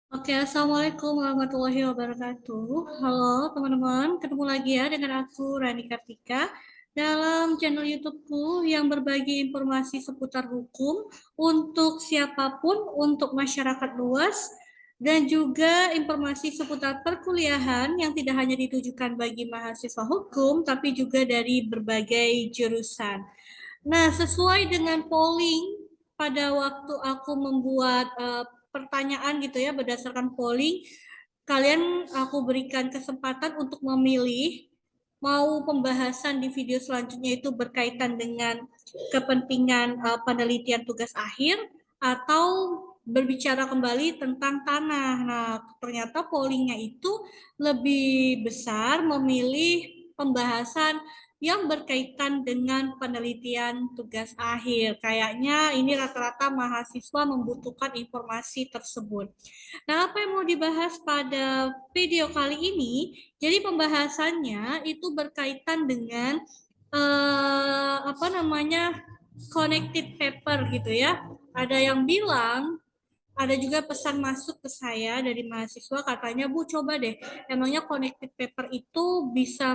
Oke, Assalamualaikum warahmatullahi wabarakatuh. Halo teman-teman, ketemu lagi ya dengan aku Rani Kartika dalam channel YouTubeku yang berbagi informasi seputar hukum untuk siapapun, untuk masyarakat luas, dan juga informasi seputar perkuliahan yang tidak hanya ditujukan bagi mahasiswa hukum, tapi juga dari berbagai jurusan. Nah, sesuai dengan polling pada waktu aku membuat pertanyaan gitu ya, berdasarkan polling, kalian aku berikan kesempatan untuk memilih mau pembahasan di video selanjutnya itu berkaitan dengan kepentingan penelitian tugas akhir atau berbicara kembali tentang tanah. Nah, ternyata pollingnya itu lebih besar memilih pembahasan yang berkaitan dengan penelitian tugas akhir. Kayaknya ini rata-rata mahasiswa membutuhkan informasi tersebut. Nah, apa yang mau dibahas pada video kali ini? Jadi pembahasannya itu berkaitan dengan apa namanya connected paper gitu ya. Ada yang bilang ada juga pesan masuk ke saya dari mahasiswa katanya Bu coba deh emangnya connected paper itu bisa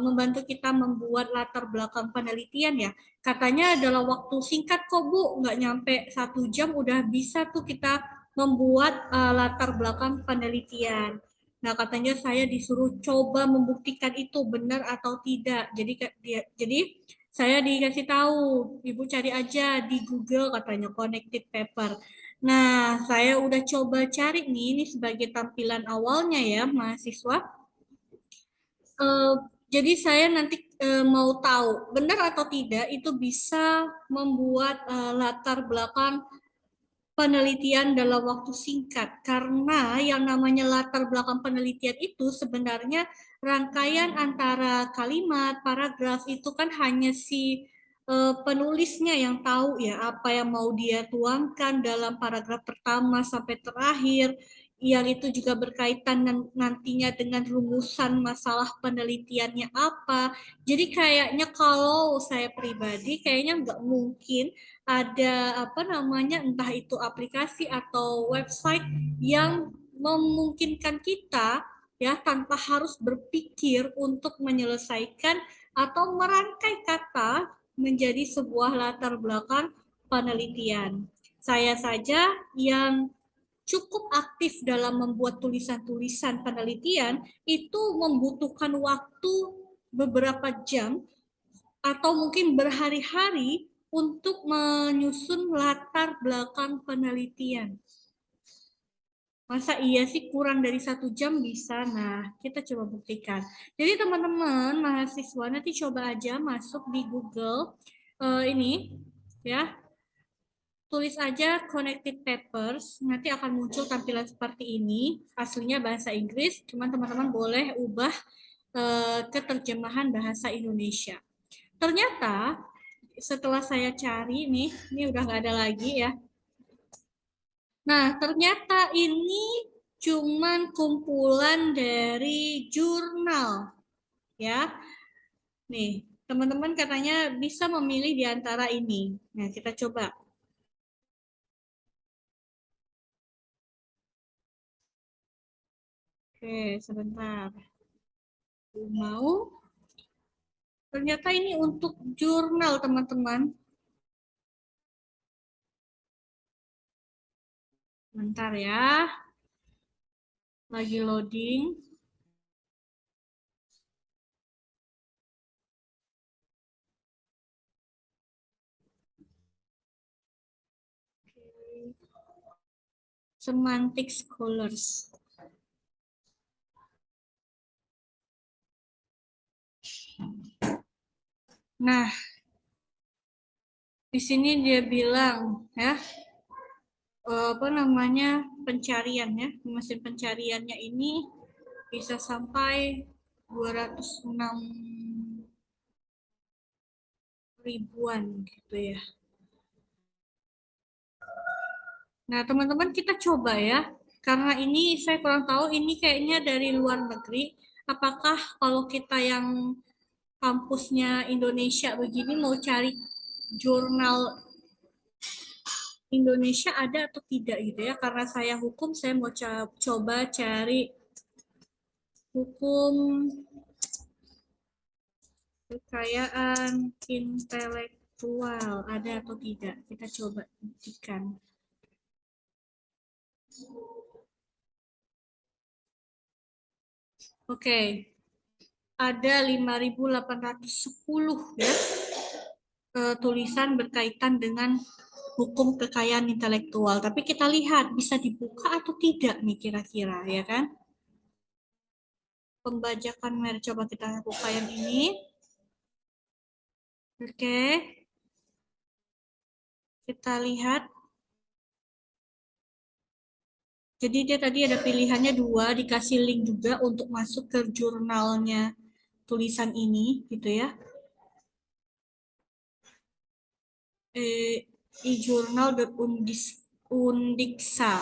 membantu kita membuat latar belakang penelitian ya katanya dalam waktu singkat kok Bu nggak nyampe 1 jam udah bisa tuh kita membuat latar belakang penelitian. Nah katanya saya disuruh coba membuktikan itu benar atau tidak jadi saya dikasih tahu, Ibu cari aja di Google katanya connected paper. Nah, saya udah coba cari nih, ini sebagai tampilan awalnya ya, mahasiswa. Eh, jadi saya nanti mau tahu benar atau tidak itu bisa membuat latar belakang penelitian dalam waktu singkat. Karena yang namanya latar belakang penelitian itu sebenarnya rangkaian antara kalimat, paragraf itu kan hanya si penulisnya yang tahu ya apa yang mau dia tuangkan dalam paragraf pertama sampai terakhir yang itu juga berkaitan nantinya dengan rumusan masalah penelitiannya apa. Jadi kayaknya kalau saya pribadi kayaknya nggak mungkin ada apa namanya entah itu aplikasi atau website yang memungkinkan kita ya tanpa harus berpikir untuk menyelesaikan atau merangkai kata menjadi sebuah latar belakang penelitian. Saya saja yang cukup aktif dalam membuat tulisan-tulisan penelitian itu membutuhkan waktu beberapa jam atau mungkin berhari-hari untuk menyusun latar belakang penelitian. Masa iya sih kurang dari 1 jam bisa? Nah, kita coba buktikan. Jadi teman-teman mahasiswa nanti coba aja masuk di Google ini ya tulis aja connected papers, nanti akan muncul tampilan seperti ini. Aslinya bahasa Inggris, cuman teman-teman boleh ubah ke terjemahan bahasa Indonesia. Ternyata setelah saya cari nih, ini udah nggak ada lagi ya. Nah, ternyata ini cuman kumpulan dari jurnal ya. Nih, teman-teman katanya bisa memilih di antara ini. Nah, kita coba. Oke, sebentar. Mau ternyata ini untuk jurnal, teman-teman. Bentar ya, lagi loading. Semantic Scholars. Nah, di sini dia bilang ya, apa namanya pencarian ya, mesin pencariannya ini bisa sampai 206 ribuan gitu ya. Nah, teman-teman kita coba ya. Karena ini saya kurang tahu ini kayaknya dari luar negeri. Apakah kalau kita yang kampusnya Indonesia begini mau cari jurnal Indonesia ada atau tidak gitu ya. Karena saya hukum, saya mau coba cari hukum kekayaan intelektual ada atau tidak. Kita coba buktikan. Oke, ada 5.810 ya tulisan berkaitan dengan hukum kekayaan intelektual. Tapi kita lihat bisa dibuka atau tidak nih kira-kira ya kan? Pembajakan merek coba kita buka yang ini. Oke. Kita lihat. Jadi dia tadi ada pilihannya 2, dikasih link juga untuk masuk ke jurnalnya tulisan ini gitu ya. e-journal.undiksa.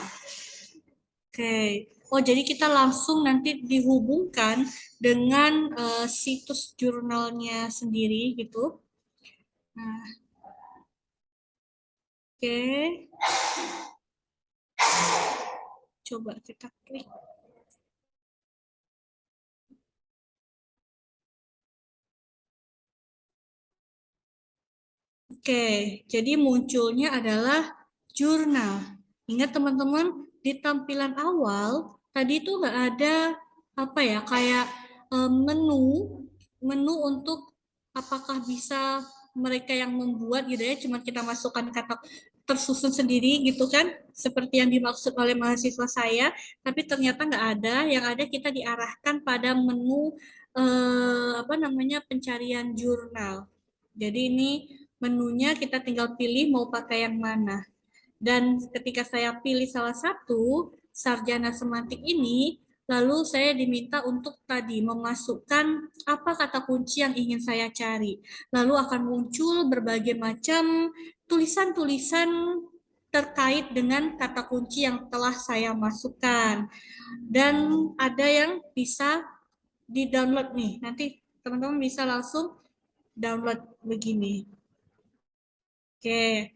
Oke. Oh, jadi kita langsung nanti dihubungkan dengan situs jurnalnya sendiri gitu. Nah, oke. Coba kita klik. Oke, jadi munculnya adalah jurnal. Ingat teman-teman, di tampilan awal tadi itu nggak ada apa ya kayak menu menu untuk apakah bisa mereka yang membuat gitu ya, cuma kita masukkan kata tersusun sendiri gitu kan, seperti yang dimaksud oleh mahasiswa saya, tapi ternyata nggak ada. Yang ada kita diarahkan pada menu apa namanya pencarian jurnal. Jadi ini menunya kita tinggal pilih mau pakai yang mana. Dan ketika saya pilih salah satu sarjana semantik ini, lalu saya diminta untuk tadi memasukkan apa kata kunci yang ingin saya cari. Lalu akan muncul berbagai macam tulisan-tulisan terkait dengan kata kunci yang telah saya masukkan. Dan ada yang bisa di-download nih. Nanti teman-teman bisa langsung download begini. Oke.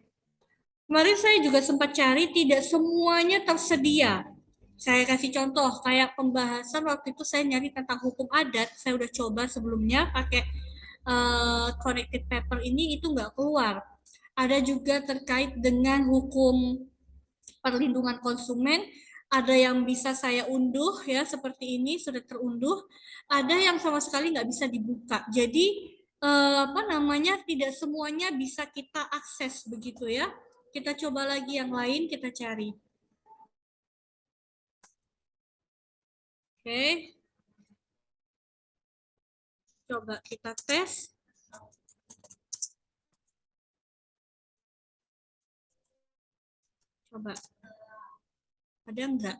Kemarin saya juga sempat cari, tidak semuanya tersedia. Saya kasih contoh, kayak pembahasan waktu itu saya nyari tentang hukum adat, saya udah coba sebelumnya pakai connected paper ini, itu nggak keluar. Ada juga terkait dengan hukum perlindungan konsumen, ada yang bisa saya unduh ya seperti ini sudah terunduh, ada yang sama sekali nggak bisa dibuka. Jadi apa namanya tidak semuanya bisa kita akses begitu ya. Kita coba lagi yang lain, kita cari. Oke, coba kita tes. Coba, ada enggak?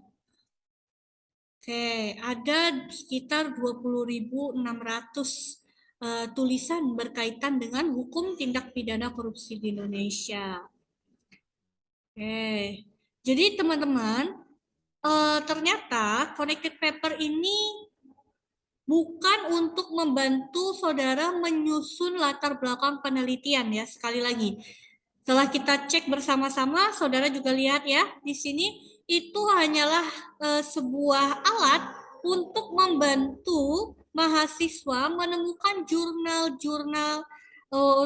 Oke, ada sekitar 20.600 tulisan berkaitan dengan hukum tindak pidana korupsi di Indonesia. Oke, jadi teman-teman, ternyata connected paper ini bukan untuk membantu saudara menyusun latar belakang penelitian ya, sekali lagi. Setelah kita cek bersama-sama, saudara juga lihat ya, di sini itu hanyalah sebuah alat untuk membantu mahasiswa menemukan jurnal-jurnal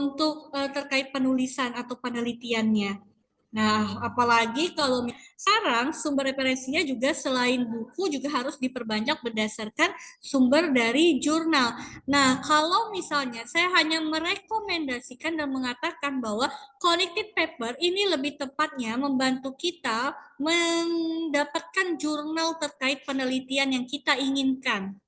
untuk terkait penulisan atau penelitiannya. Nah, apalagi kalau sekarang sumber referensinya juga selain buku juga harus diperbanyak berdasarkan sumber dari jurnal. Nah, kalau misalnya saya hanya merekomendasikan dan mengatakan bahwa connected paper ini lebih tepatnya membantu kita mendapatkan jurnal terkait penelitian yang kita inginkan.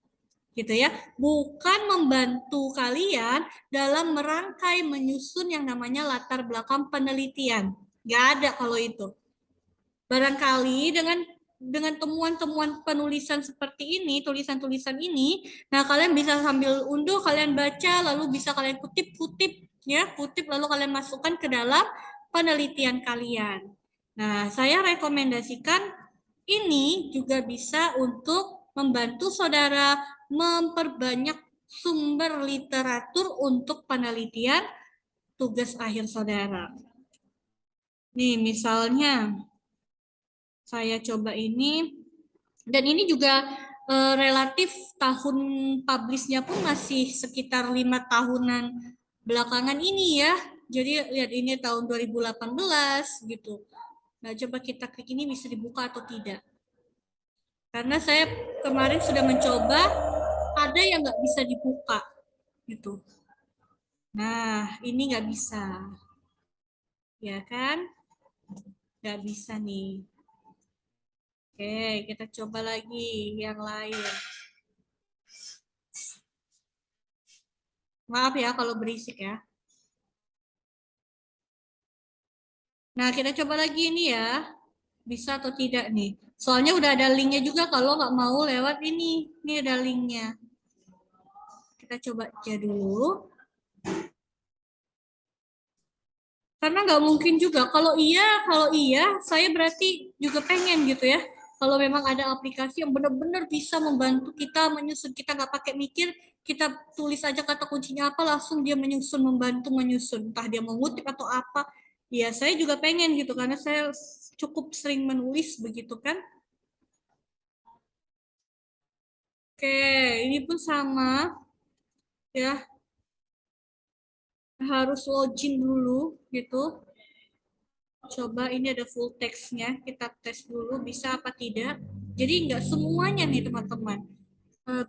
Gitu ya, bukan membantu kalian dalam merangkai menyusun yang namanya latar belakang penelitian. Nggak ada kalau itu. Barangkali dengan temuan-temuan penulisan seperti ini, tulisan-tulisan ini, nah kalian bisa sambil unduh, kalian baca, lalu bisa kalian kutip-kutip, ya, kutip lalu kalian masukkan ke dalam penelitian kalian. Nah, saya rekomendasikan ini juga bisa untuk membantu saudara memperbanyak sumber literatur untuk penelitian tugas akhir saudara. Nih, misalnya saya coba ini, dan ini juga relatif tahun publishnya pun masih sekitar 5 tahunan belakangan ini ya. Jadi lihat ini tahun 2018 gitu. Nah, coba kita klik ini bisa dibuka atau tidak. Karena saya kemarin sudah mencoba, ada yang nggak bisa dibuka gitu. Nah, ini nggak bisa, ya kan? Nggak bisa nih. Oke, kita coba lagi yang lain. Maaf ya kalau berisik ya. Nah, kita coba lagi ini ya. Bisa atau tidak nih. Soalnya udah ada linknya juga kalau nggak mau lewat ini. Ini ada linknya. Kita coba aja dulu. Karena nggak mungkin juga. Kalau iya, saya berarti juga pengen gitu ya. Kalau memang ada aplikasi yang benar-benar bisa membantu kita menyusun, kita nggak pakai mikir, kita tulis aja kata kuncinya apa, langsung dia menyusun, membantu menyusun. Entah dia mengutip atau apa. Ya, saya juga pengen gitu, karena saya cukup sering menulis begitu kan. Oke, ini pun sama ya, harus login dulu gitu. Coba ini ada full text-nya, kita tes dulu bisa apa tidak. Jadi nggak semuanya nih teman-teman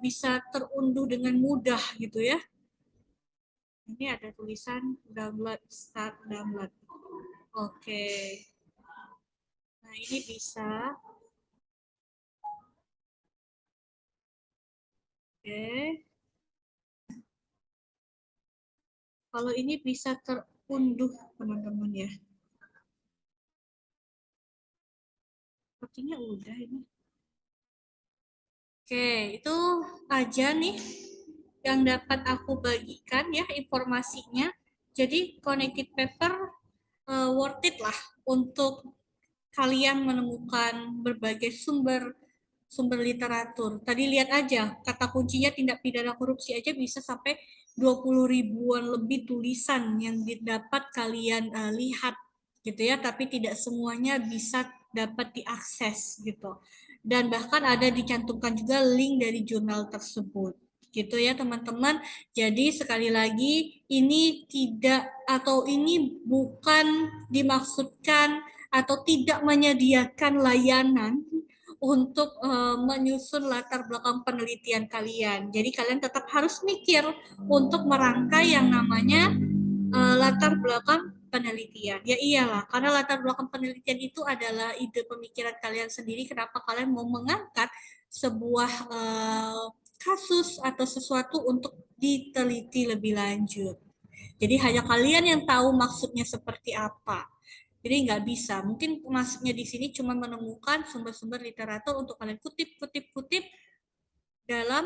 bisa terunduh dengan mudah gitu ya. Ini ada tulisan download, start download. Oke, nah ini bisa. Oke, kalau ini bisa terunduh teman-teman ya. Sepertinya udah ini. Oke, itu aja nih yang dapat aku bagikan ya informasinya. Jadi connected paper worth it lah untuk kalian menemukan berbagai sumber sumber literatur. Tadi lihat aja, kata kuncinya tindak pidana korupsi aja bisa sampai 20 ribuan lebih tulisan yang dapat kalian lihat gitu ya, tapi tidak semuanya bisa dapat diakses gitu. Dan bahkan ada dicantumkan juga link dari jurnal tersebut gitu ya teman-teman. Jadi sekali lagi ini tidak atau ini bukan dimaksudkan atau tidak menyediakan layanan untuk menyusun latar belakang penelitian kalian. Jadi kalian tetap harus mikir untuk merangkai yang namanya latar belakang penelitian. Ya iyalah, karena latar belakang penelitian itu adalah ide pemikiran kalian sendiri kenapa kalian mau mengangkat sebuah kasus atau sesuatu untuk diteliti lebih lanjut. Jadi hanya kalian yang tahu maksudnya seperti apa. Jadi nggak bisa. Mungkin maksudnya di sini cuma menemukan sumber-sumber literatur untuk kalian kutip dalam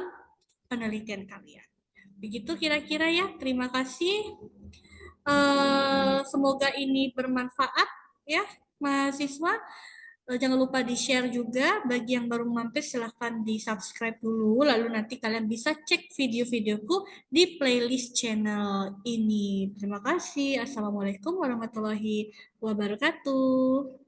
penelitian kalian. Begitu kira-kira ya. Terima kasih. Semoga ini bermanfaat ya, mahasiswa. Jangan lupa di-share juga. Bagi yang baru mampir silahkan di-subscribe dulu. Lalu nanti kalian bisa cek video-videoku di playlist channel ini. Terima kasih. Assalamualaikum warahmatullahi wabarakatuh.